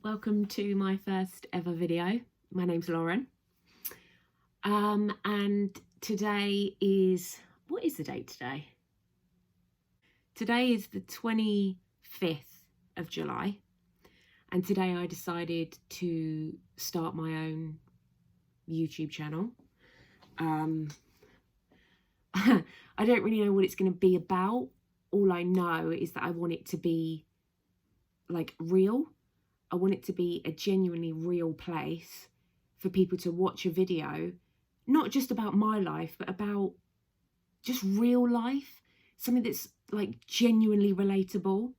Welcome to my first ever video. My name's Lauren. And today is, what is the date today? Today is the 25th of July. And today I decided to start my own YouTube channel. I don't really know what it's going to be about. All I know is that I want it to be like real. I want it to be a genuinely real place for people to watch a video, not just about my life, but about just real life, something that's like genuinely relatable.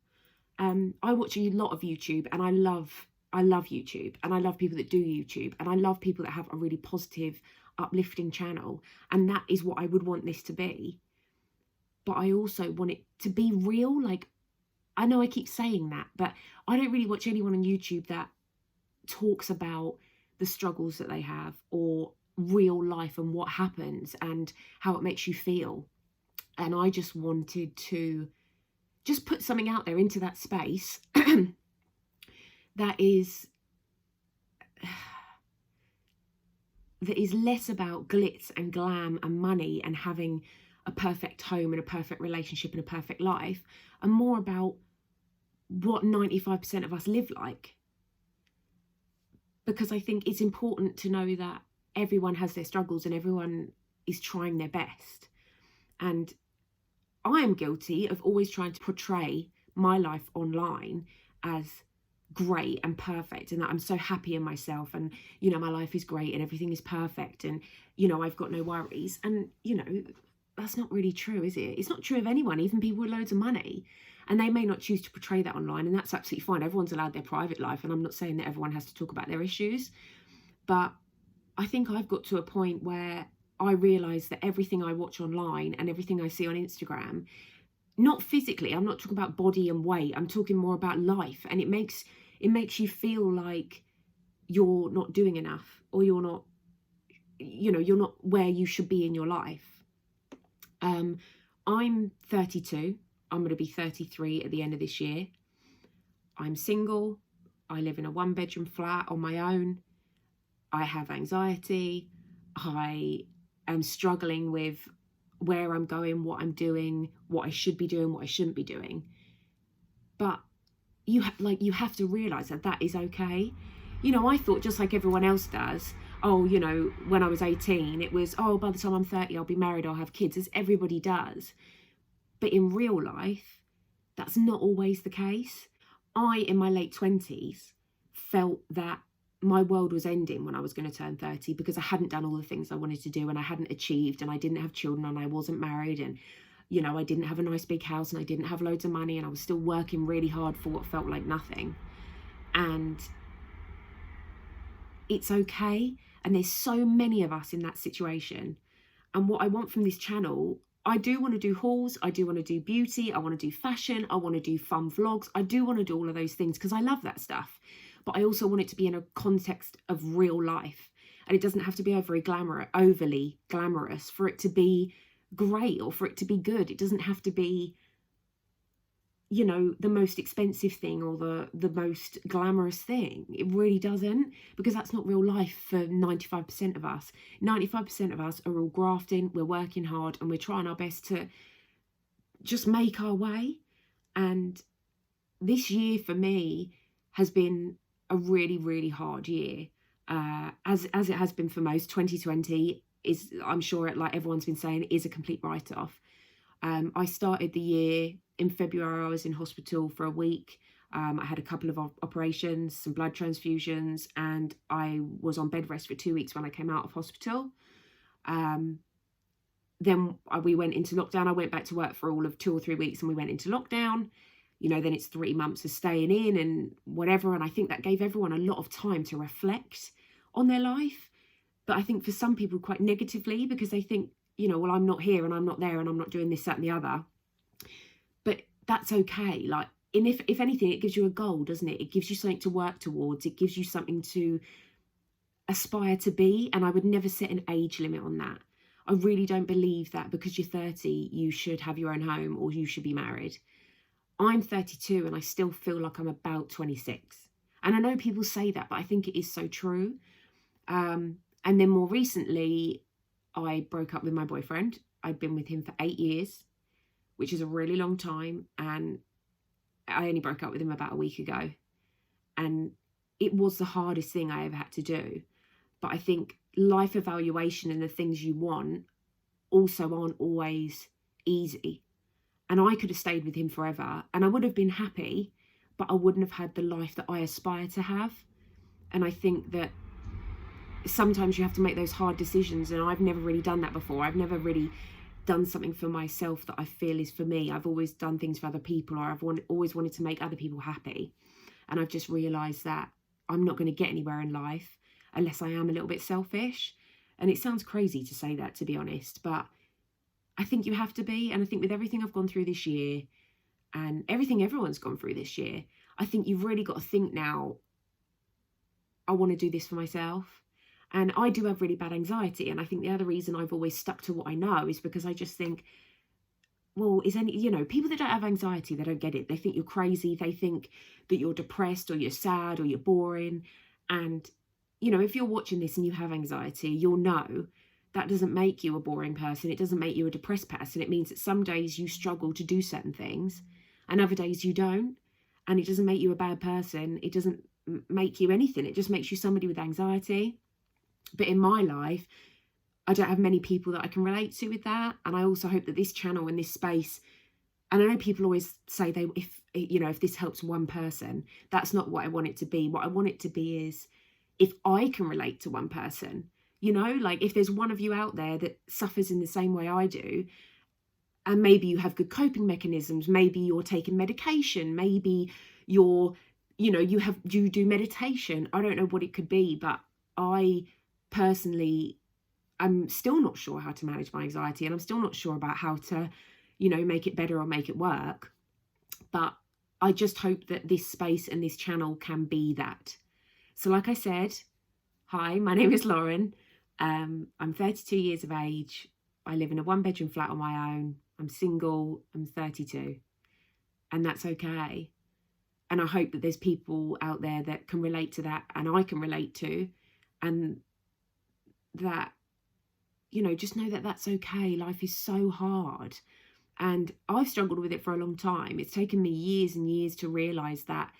I watch a lot of YouTube, and I love YouTube, and I love people that do YouTube, and I love people that have a really positive, uplifting channel, and that is what I would want this to be. But I also want it to be real. Like, I know I keep saying that, but I don't really watch anyone on YouTube that talks about the struggles that they have or real life and what happens and how it makes you feel. And I just wanted to just put something out there into that space that is less about glitz and glam and money and having a perfect home and a perfect relationship and a perfect life, and more about what 95% of us live like. Because I think it's important to know that everyone has their struggles and everyone is trying their best. And I am guilty of always trying to portray my life online as great and perfect, and that I'm so happy in myself, and you know, my life is great and everything is perfect, and you know, I've got no worries. And you know, that's not really true, is it? It's not true of anyone, even people with loads of money. And they may not choose to portray that online, and that's absolutely fine. Everyone's allowed their private life, and I'm not saying that everyone has to talk about their issues. But I think I've got to a point where I realise that everything I watch online and everything I see on Instagram, not physically, I'm not talking about body and weight, I'm talking more about life. And it makes you feel like you're not doing enough, or you're not, you know, you're not where you should be in your life. I'm 32. I'm going to be 33 at the end of this year. I'm single. I live in a one-bedroom flat on my own. I have anxiety. I am struggling with where I'm going, what I'm doing, what I should be doing, what I shouldn't be doing. But you have to realise that that is okay. You know, I thought, just like everyone else does, oh, you know, when I was 18, it was, oh, by the time I'm 30, I'll be married, I'll have kids, as everybody does. But in real life, that's not always the case. I, in my late 20s, felt that my world was ending when I was going to turn 30, because I hadn't done all the things I wanted to do, and I hadn't achieved, and I didn't have children, and I wasn't married, and, you know, I didn't have a nice big house, and I didn't have loads of money, and I was still working really hard for what felt like nothing. And it's okay. And there's so many of us in that situation. And what I want from this channel, I do want to do hauls, I do want to do beauty, I want to do fashion, I want to do fun vlogs, I do want to do all of those things because I love that stuff. But I also want it to be in a context of real life. And it doesn't have to be overly glamorous for it to be great or for it to be good. It doesn't have to be, you know, the most expensive thing or the most glamorous thing. It really doesn't, because that's not real life for 95% of us. 95% of us are all grafting, we're working hard, and we're trying our best to just make our way. And this year for me has been a really, really hard year, as it has been for most. 2020 is, I'm sure, like everyone's been saying, is a complete write-off. I started the year in February. I was in hospital for a week. I had a couple of operations, some blood transfusions, and I was on bed rest for 2 weeks when I came out of hospital. Then we went into lockdown. I went back to work for all of 2 or 3 weeks, and we went into lockdown. You know, then it's 3 months of staying in and whatever. And I think that gave everyone a lot of time to reflect on their life. But I think for some people quite negatively, because they think, you know, well, I'm not here and I'm not there and I'm not doing this, that and the other. But that's okay. Like, and if anything, it gives you a goal, doesn't it? It gives you something to work towards. It gives you something to aspire to be. And I would never set an age limit on that. I really don't believe that because you're 30, you should have your own home or you should be married. I'm 32 and I still feel like I'm about 26. And I know people say that, but I think it is so true. And then more recently, I broke up with my boyfriend. I'd been with him for 8 years, which is a really long time. And I only broke up with him about a week ago. And it was the hardest thing I ever had to do. But I think life evaluation and the things you want also aren't always easy. And I could have stayed with him forever and I would have been happy, but I wouldn't have had the life that I aspire to have. And I think that sometimes you have to make those hard decisions, and I've never really done that before. I've never really done something for myself that I feel is for me. I've always done things for other people, or I've always wanted to make other people happy. And I've just realised that I'm not going to get anywhere in life unless I am a little bit selfish. And it sounds crazy to say that, to be honest, but I think you have to be. And I think with everything I've gone through this year and everything everyone's gone through this year, I think you've really got to think now, I want to do this for myself. And I do have really bad anxiety. And I think the other reason I've always stuck to what I know is because I just think, well, people that don't have anxiety, they don't get it. They think you're crazy. They think that you're depressed or you're sad or you're boring. And, if you're watching this and you have anxiety, you'll know that doesn't make you a boring person. It doesn't make you a depressed person. It means that some days you struggle to do certain things and other days you don't. And it doesn't make you a bad person. It doesn't make you anything. It just makes you somebody with anxiety. But in my life, I don't have many people that I can relate to with that. And I also hope that this channel and this space, and I know people always say if this helps one person, that's not what I want it to be. What I want it to be is if I can relate to one person, like if there's one of you out there that suffers in the same way I do, and maybe you have good coping mechanisms, maybe you're taking medication, maybe you do meditation. I don't know what it could be, but I personally, I'm still not sure how to manage my anxiety, and I'm still not sure about how to, make it better or make it work. But I just hope that this space and this channel can be that. So like I said, hi, my name is Lauren. I'm 32 years of age. I live in a 1-bedroom flat on my own. I'm single. I'm 32. And that's okay. And I hope that there's people out there that can relate to that, and I can relate to, and that, just know that that's okay. Life is so hard. And I've struggled with it for a long time. It's taken me years and years to realise that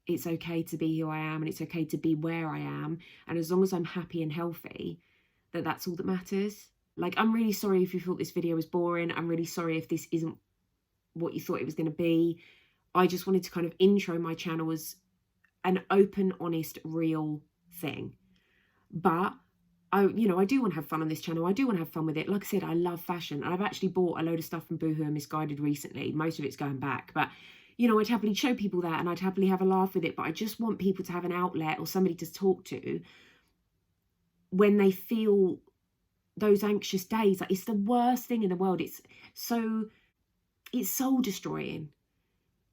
it's okay to be who I am and it's okay to be where I am. And as long as I'm happy and healthy, that's all that matters. Like, I'm really sorry if you thought this video was boring. I'm really sorry if this isn't what you thought it was going to be. I just wanted to kind of intro my channel as an open, honest, real thing. But I do want to have fun on this channel. I do want to have fun with it. Like I said, I love fashion. And I've actually bought a load of stuff from Boohoo and Misguided recently. Most of it's going back. But, I'd happily show people that and I'd happily have a laugh with it. But I just want people to have an outlet or somebody to talk to when they feel those anxious days. Like, it's the worst thing in the world. It's soul destroying,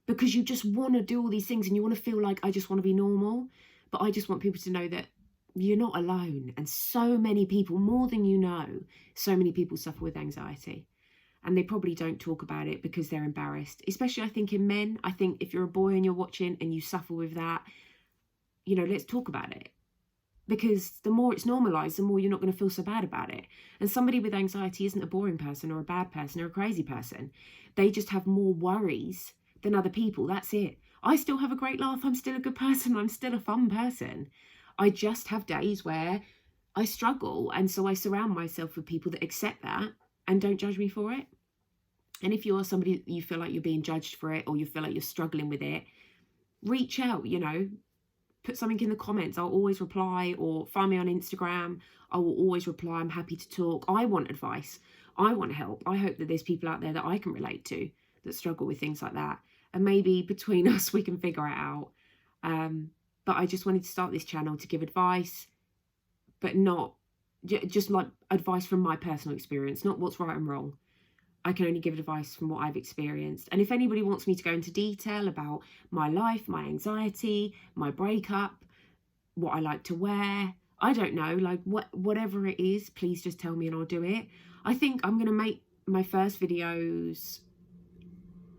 because you just want to do all these things and you want to feel like, I just want to be normal. But I just want people to know that you're not alone. And so many people, more than you know, so many people suffer with anxiety. And they probably don't talk about it because they're embarrassed. Especially, I think, in men. I think if you're a boy and you're watching and you suffer with that, let's talk about it. Because the more it's normalised, the more you're not going to feel so bad about it. And somebody with anxiety isn't a boring person or a bad person or a crazy person. They just have more worries than other people. That's it. I still have a great laugh. I'm still a good person. I'm still a fun person. I just have days where I struggle. And so I surround myself with people that accept that and don't judge me for it. And if you are somebody that you feel like you're being judged for it, or you feel like you're struggling with it, reach out, put something in the comments. I'll always reply, or find me on Instagram. I will always reply. I'm happy to talk. I want advice. I want help. I hope that there's people out there that I can relate to that struggle with things like that. And maybe between us, we can figure it out. But I just wanted to start this channel to give advice, but not just like advice from my personal experience, not what's right and wrong. I can only give advice from what I've experienced. And if anybody wants me to go into detail about my life, my anxiety, my breakup, what I like to wear, I don't know, like whatever it is, please just tell me and I'll do it. I think I'm going to make my first videos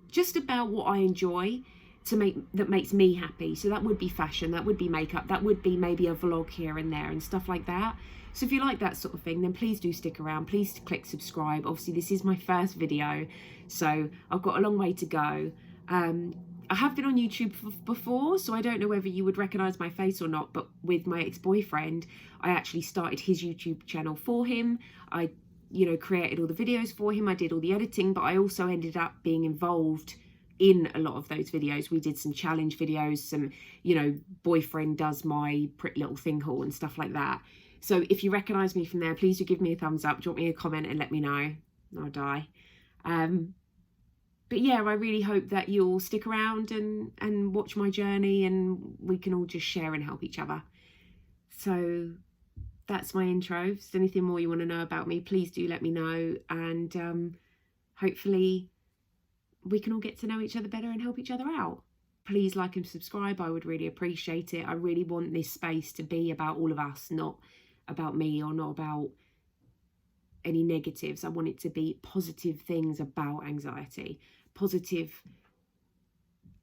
just about what I enjoy. that makes me happy. So that would be fashion, that would be makeup, that would be maybe a vlog here and there and stuff like that. So if you like that sort of thing, then please do stick around. Please click subscribe. Obviously, this is my first video, so I've got a long way to go. I have been on YouTube before, so I don't know whether you would recognise my face or not, but with my ex-boyfriend, I actually started his YouTube channel for him. I, created all the videos for him. I did all the editing, but I also ended up being involved in a lot of those videos. We did some challenge videos, some, boyfriend does my Pretty Little Thing haul and stuff like that. So if you recognise me from there, please do give me a thumbs up, drop me a comment and let me know. I'll die. But yeah, I really hope that you'll stick around and watch my journey, and we can all just share and help each other. So that's my intro. If there's anything more you want to know about me, please do let me know. And hopefully we can all get to know each other better and help each other out. Please like and subscribe. I would really appreciate it. I really want this space to be about all of us, not about me or not about any negatives. I want it to be positive things about anxiety, positive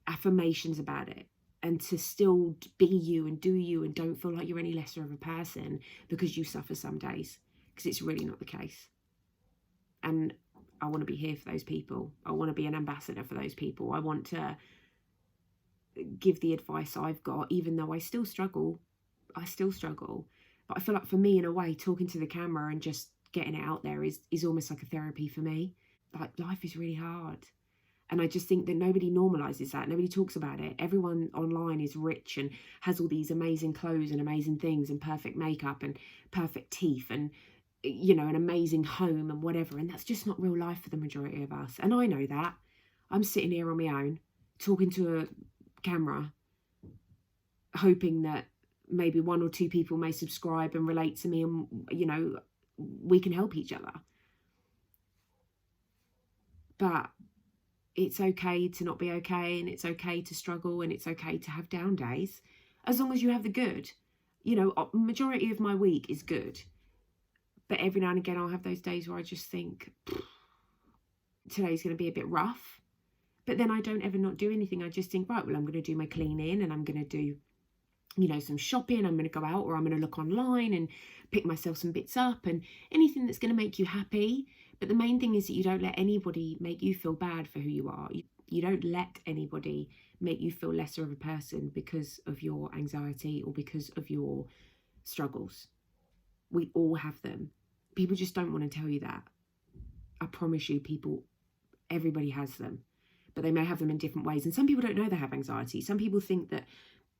affirmations about it, and to still be you and do you, and don't feel like you're any lesser of a person because you suffer some days, because it's really not the case. And I want to be here for those people. I want to be an ambassador for those people. I want to give the advice I've got, even though I still struggle. But I feel like for me, in a way, talking to the camera and just getting it out there is almost like a therapy for me. Like, life is really hard. And I just think that nobody normalizes that. Nobody talks about it. Everyone online is rich and has all these amazing clothes and amazing things and perfect makeup and perfect teeth and, an amazing home and whatever. And that's just not real life for the majority of us. And I know that. I'm sitting here on my own, talking to a camera, hoping that maybe 1 or 2 people may subscribe and relate to me, and, we can help each other. But it's okay to not be okay, and it's okay to struggle, and it's okay to have down days, as long as you have the good. Majority of my week is good, but every now and again I'll have those days where I just think, today's going to be a bit rough. But then I don't ever not do anything. I just think, right, well, I'm going to do my cleaning, and I'm going to do, some shopping. I'm going to go out, or I'm going to look online and pick myself some bits up, and anything that's going to make you happy. But the main thing is that you don't let anybody make you feel bad for who you are. You don't let anybody make you feel lesser of a person because of your anxiety or because of your struggles. We all have them. People just don't want to tell you that. I promise you, everybody has them, but they may have them in different ways. And some people don't know they have anxiety. Some people think that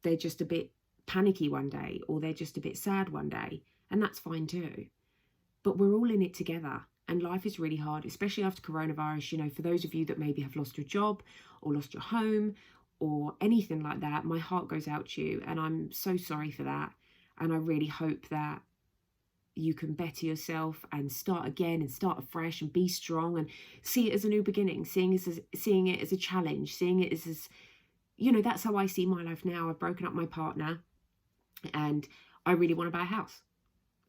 they're just a bit panicky one day, or they're just a bit sad one day, and that's fine too. But we're all in it together. And life is really hard, especially after coronavirus. For those of you that maybe have lost your job or lost your home or anything like that, my heart goes out to you, and I'm so sorry for that. And I really hope that you can better yourself and start again and start afresh and be strong and see it as a new beginning, seeing it as a challenge, seeing it as that's how I see my life now. I've broken up my partner, and I really want to buy a house,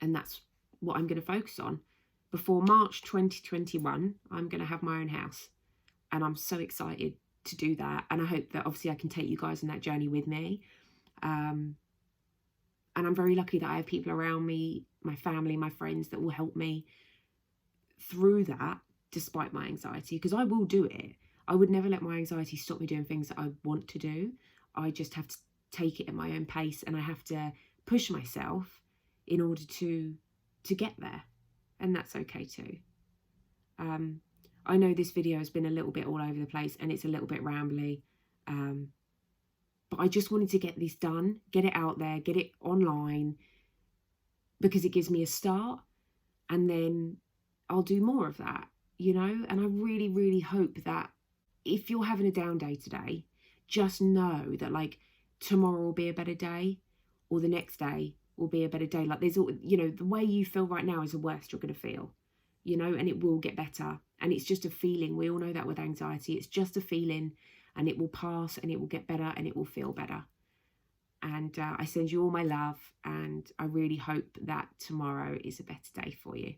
and that's what I'm going to focus on. Before March 2021, I'm going to have my own house, and I'm so excited to do that. And I hope that obviously I can take you guys on that journey with me. And I'm very lucky that I have people around me, my family, my friends, that will help me through that despite my anxiety, because I will do it. I would never let my anxiety stop me doing things that I want to do. I just have to take it at my own pace, and I have to push myself in order to get there. And that's okay too. I know this video has been a little bit all over the place, and it's a little bit rambly. But I just wanted to get this done, get it out there, get it online, because it gives me a start, and then I'll do more of that, And I really, really hope that if you're having a down day today, just know that tomorrow will be a better day, or the next day will be a better day. There's all, the way you feel right now is the worst you're going to feel, and it will get better. And it's just a feeling. We all know that with anxiety, it's just a feeling, and it will pass, and it will get better, and it will feel better. And I send you all my love, and I really hope that tomorrow is a better day for you.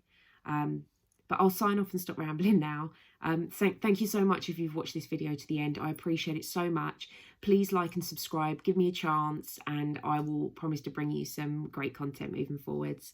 But I'll sign off and stop rambling now. Thank you so much if you've watched this video to the end. I appreciate it so much. Please like and subscribe, give me a chance, and I will promise to bring you some great content moving forwards.